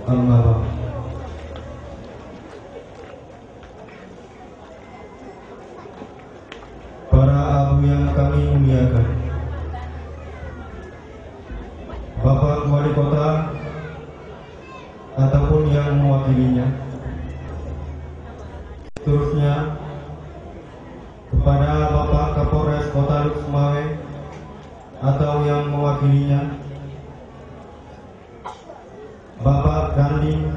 Amma ba'd. Para abu yang kami muliakan, Bapak Wali Kota ataupun yang mewakilinya, seterusnya kepada Bapak Kapolres Kota Luk-Sumawe atau yang mewakilinya, Bapak Dandim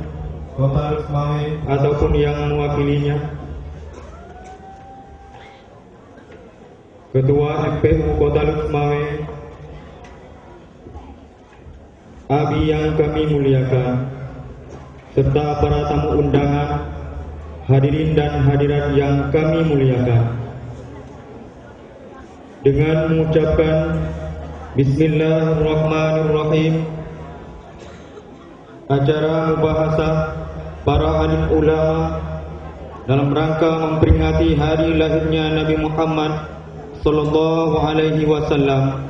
Kota Luk-Sumawe ataupun yang mewakilinya, Ketua MPU Kota Luk-Sumawe, Abi yang kami muliakan, serta para tamu undangan, hadirin dan hadirat yang kami muliakan. Dengan mengucapkan Bismillahirrahmanirrahim, acara mubahasah para alim ulama dalam rangka memperingati hari lahirnya Nabi Muhammad sallallahu alaihi wasallam.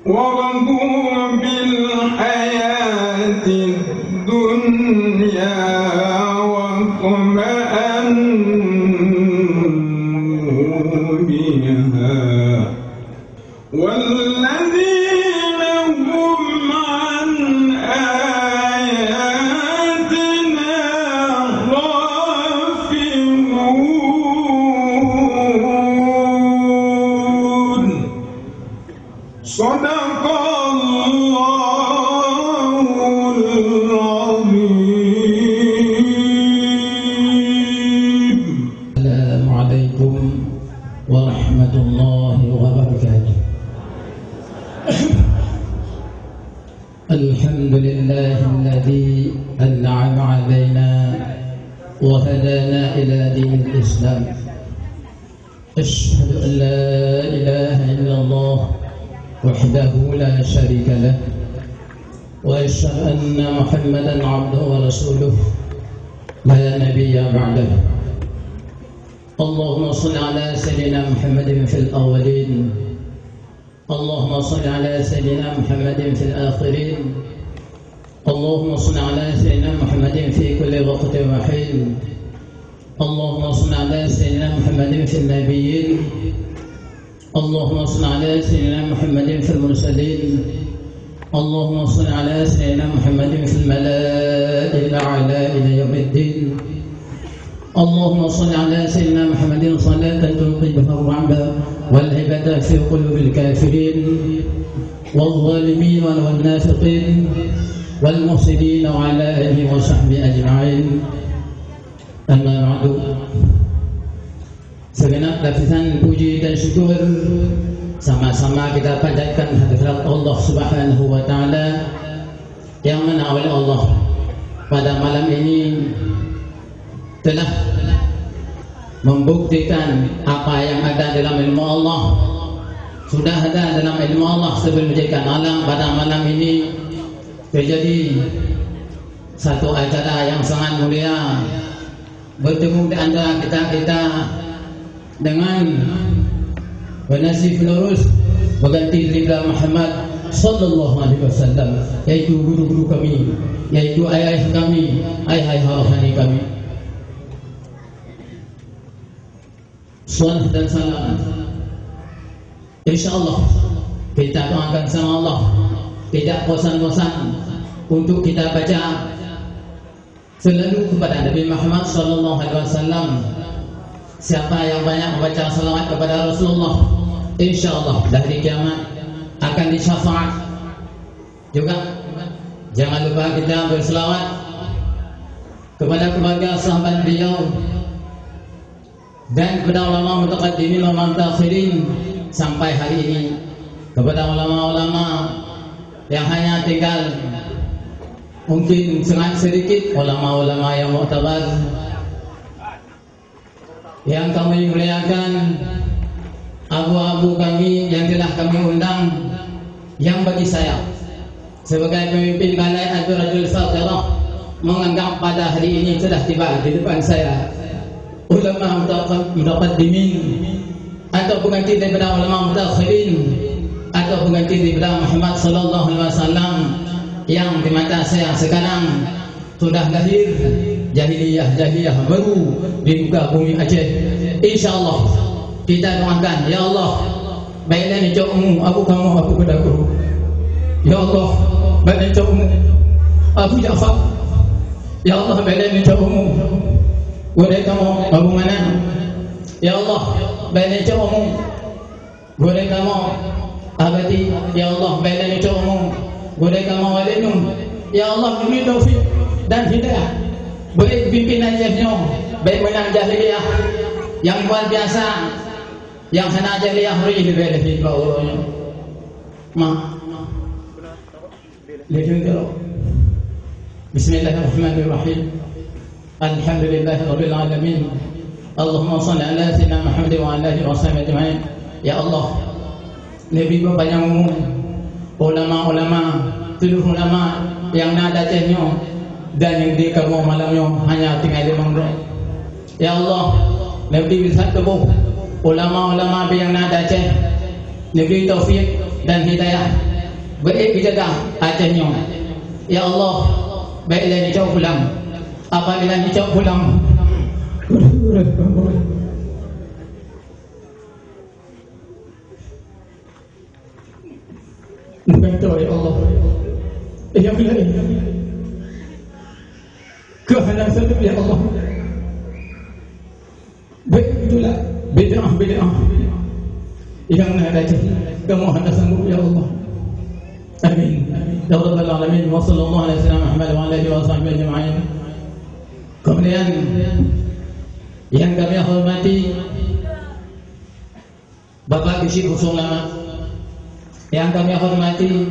وَرَضُوا بِالْحَيَاةِ الحمد لله الذي أنعم علينا وهدانا إلى دين الإسلام. أشهد أن لا إله إلا الله وحده لا شريك له، وأشهد أن محمدا عبده ورسوله لا نبي بعده. اللهم صل على سيدنا محمد في الأولين، اللهم صل على سيدنا محمد في الآخرين، اللهم صل على سيدنا محمد في كل وقت وحين، اللهم صل على سيدنا محمد في النبيين، اللهم صل على سيدنا محمد في المرسلين، اللهم صل على سيدنا محمد في الملائكة الأعلى إلى يوم الدين. اللهم صل على سيدنا محمد صلاة تلقي بها الرعب والهبة في قلوب الكافرين والظالمين والمنافقين والمفسدين وعلى آله وصحبه أجمعين. أما بعد، segenap lapisan puji dan syukur sama-sama kita panjatkan hadirat Allah Subhanahu wa taala, yang mana oleh Allah pada malam ini telah membuktikan apa yang ada dalam ilmu Allah, sudah ada dalam ilmu Allah sebelum menjadikan alam. Pada malam ini terjadi satu acara yang sangat mulia, bertemu di antara kita dengan penasih penerus berganti daripada Muhammad sallallahu alaihi wasallam, yaitu guru-guru kami, yaitu ayah kami, ayah rohani kami. Salam dan salam, InsyaAllah kita doakan sama Allah tidak bosan-bosan untuk kita baca selalu kepada Nabi Muhammad sallallahu alaihi wasallam. Siapa yang banyak membaca salawat kepada Rasulullah, InsyaAllah dari kiamat akan disyafaat. Juga jangan lupa kita berselawat kepada keluarga sahabat beliau dan kepada ulama mutaqaddimin wa mutaakhirin sampai hari ini, kepada ulama-ulama yang hanya tinggal mungkin sangat sedikit, ulama-ulama yang mu'tabar yang kami muliakan, abu-abu kami yang telah kami undang, yang bagi saya sebagai pemimpin balai Rajul Faqirah menganggap pada hari ini telah tiba di depan saya ulama mutaqaddimin atau pengganti daripada ulama mutaakhirin atau pengganti daripada Muhammad sallallahu alaihi wasallam yang di mata saya sekarang sudah lahir jahiliyah baru di muka bumi Aceh. InsyaAllah kita doakan, ya Allah baiklah ni cokmu aku kamu aku kedaku, ya Allah baiklah cokmu Abu Ja'far, ya Allah baiklah ni cokmu boleh kamu Abu Manan, ya Allah baiklah cokmu boleh kamu Abadi, ya Allah baiklah ni cokmu boleh kamu Walinum, ya Allah beri taufik dan hidayah, boleh pimpinan Acehnya baik menang jahiliyah yang luar biasa, yang sana jahiliyah beri lebih dari bawahnya. Bismillahirrahmanirrahim. Alhamdulillahirabbil alamin. Allahumma shalli ala sayyidina Muhammad wa ala alihi washabihi ajma'in. Ya Allah, Nabi banyak umum, ulama-ulama, seluruh ulama yang ada Acehnya dan yang di kampung malamnya hanya tinggal di Mangrove. Ya Allah, Nabi bisa tubuh ulama-ulama yang ada Aceh, Nabi taufik dan hidayah, baik dijaga Acehnya. Ya Allah, baiklah dijauh pulang. Apabila dijauh pulang, Betul ya Allah. Ya Allah. Kehendak satu ya Allah. Betulah bid'ah yang ada kamu hendak sanggup ya Allah. Amin. Ya Rabbal alamin. Wa sallallahu alaihi wasallam Muhammad wa alihi wasahbihi ajma'in. Kemudian yang kami hormati Bapak Bishir Husul Lama, yang kami hormati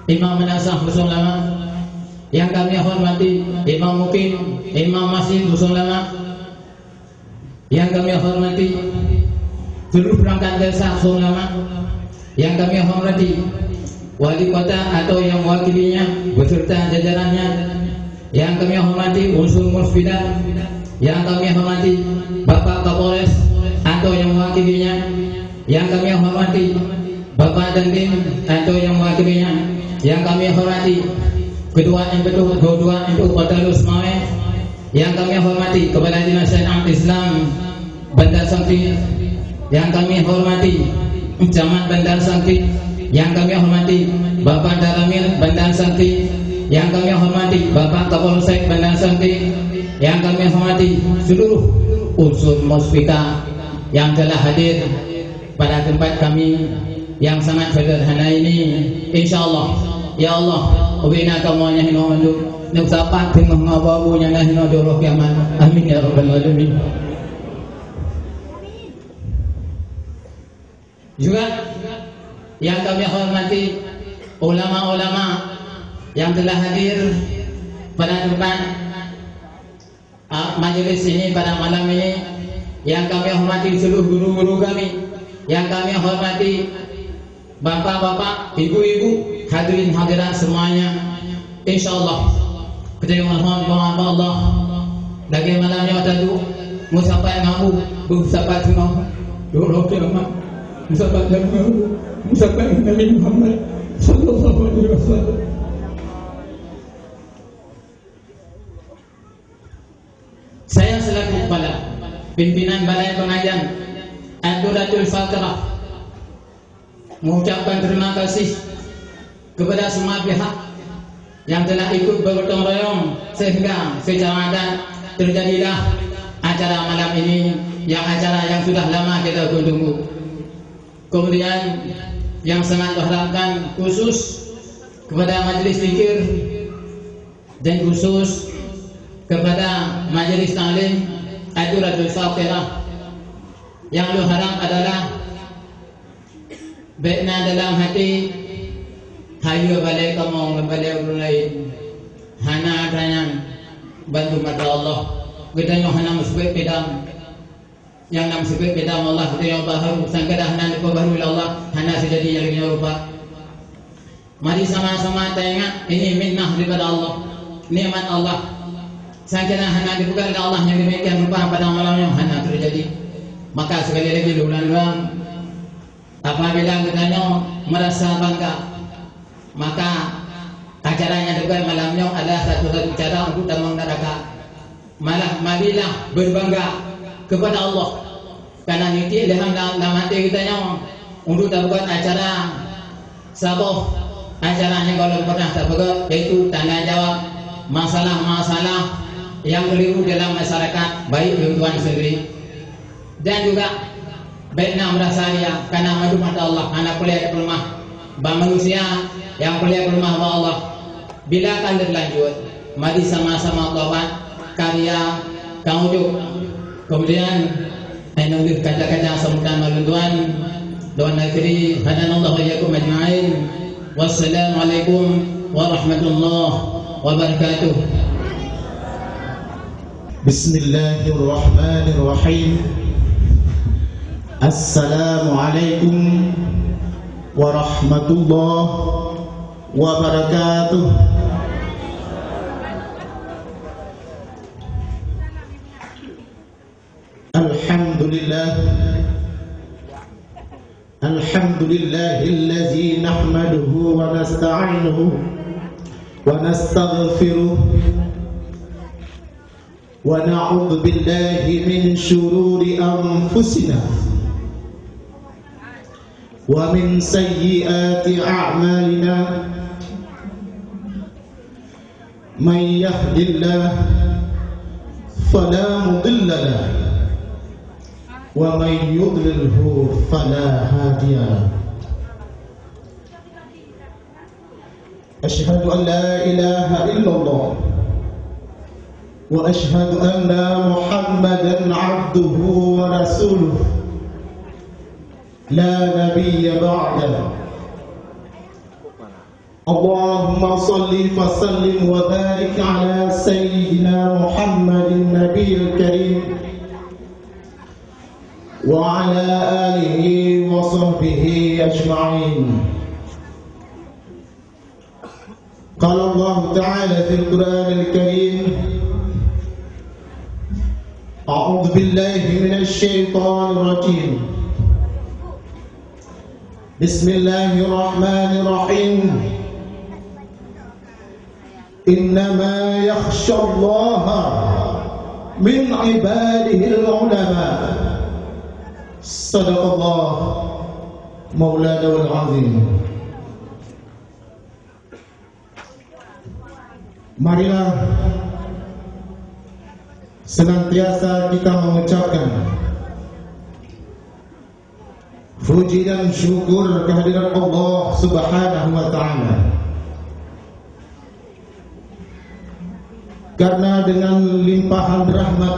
Imam Manasah Musulama, yang kami hormati Imam Mukim, Imam Masjid Musulama, yang kami hormati seluruh perangkat desa Musulama, yang kami hormati wali kota atau yang mewakilinya beserta jajarannya, yang kami hormati unsur musbidah, yang kami hormati Bapak Kapolres atau yang mewakilinya, yang kami hormati Bapak Dandim atau yang mewakilinya, yang kami hormati Ketua MPU Kota Lusmawe, yang kami hormati Kepala Dinas Syariat Islam Bandar Sangki, yang kami hormati Camat Bandar Sangki, yang kami hormati Bapak Daramil Bandar Sangki, yang kami hormati Bapak Kapolsek Bandar Sangki, yang kami hormati seluruh unsur Musbika yang telah hadir pada tempat kami yang sangat sederhana ini. InsyaAllah, ya Allah, ubina kamu yang hinu nuksapat dengan ngawabunya yang hinu doroh kiamat. Amin ya Rabbal Alamin. Juga yang kami hormati ulama-ulama yang telah hadir pada tempat majelis ini pada malam ini, yang kami hormati seluruh guru-guru kami, yang kami hormati bapak-bapak, ibu-ibu, hadirin hadirat semuanya. InsyaAllah kita mohon doa Allah lagi malamnya tadu musapai ngamu musapai ngamu doroh kiamat musapai ngamu musapai Nabi Muhammad sallallahu alaihi wasallam. Saya selaku kepala pimpinan Balai Pengajian Ad-Duratul Fatrah mengucapkan terima kasih kepada semua pihak yang telah ikut bergotong royong sehingga secara adat terjadilah acara malam ini, yang acara yang sudah lama kita tunggu. Kemudian yang sangat berharapkan khusus kepada majelis zikir dan khusus kepada majelis taklim Ad-Duratul Fatrah, yang lu harap adalah baiknya dalam hati hayu balai kamu balai orang lain hana adanya bantu mata Allah kita yang hana musbih pedang yang nam musbih pedang Allah kita yang baharu sangkadah hana diperbaharui Allah hana sejadi yang lebih rupa. Mari sama-sama tengok ini minnah daripada Allah, nikmat Allah. Sangkadah hana dibuka oleh Allah yang demikian rupa pada malam yang hana terjadi. Maka sekali lagi ulang-ulang, apabila kita merasa bangga, maka acaranya juga malamnya adalah satu-satu cara untuk damang neraka. Malah marilah berbangga kepada Allah, karena niti dalam hati kita untuk buat acara sabuh acaranya kalau pernah terbuat, yaitu tanya jawab masalah-masalah yang keliru dalam masyarakat, baik lingkungan sendiri dan juga baiknya merasa dia karena madu mata Allah anak kuliah ke rumah bang manusia yang kuliah ke rumah Allah. Bila akan berlanjut, mari sama-sama taubat karya kamu juga. Kemudian menunggu kata-kata sambutan malunduan doa negeri hadanallahu iyyakum ajma'in. Wassalamualaikum warahmatullahi wabarakatuh. Bismillahirrahmanirrahim. Assalamualaikum warahmatullahi wabarakatuh. Alhamdulillah, alhamdulillahillazi nahmaduhu wa nasta'inuhu wa nastaghfiruh wa na'udzu billahi min syururi anfusina wa min sayyiati a'malina. Man yahdihillahu fala mudilla lahu wa man yudlilhu fala hadiya lahu. Asyhadu an la ilaha illallah wa asyhadu anna Muhammadan 'abduhu wa rasuluh la nabiyya ba'da. Allahumma salli wa sallim wa barik ala Sayyidina Muhammadin Nabiyil Karim wa ala alihi wa sahbihi ajma'in. Qala Allah Ta'ala fil Qur'an al-Karim, A'udzu billahi minasy syaithanir rajim. Bismillahirrahmanirrahim. Innama yakhshallaha min ibadihil ulama. Sadaqallah Maulana wal azim. Marilah senantiasa kita mengucapkan puji dan syukur kehadiran Allah Subhanahu wa ta'ala, karena dengan limpahan rahmat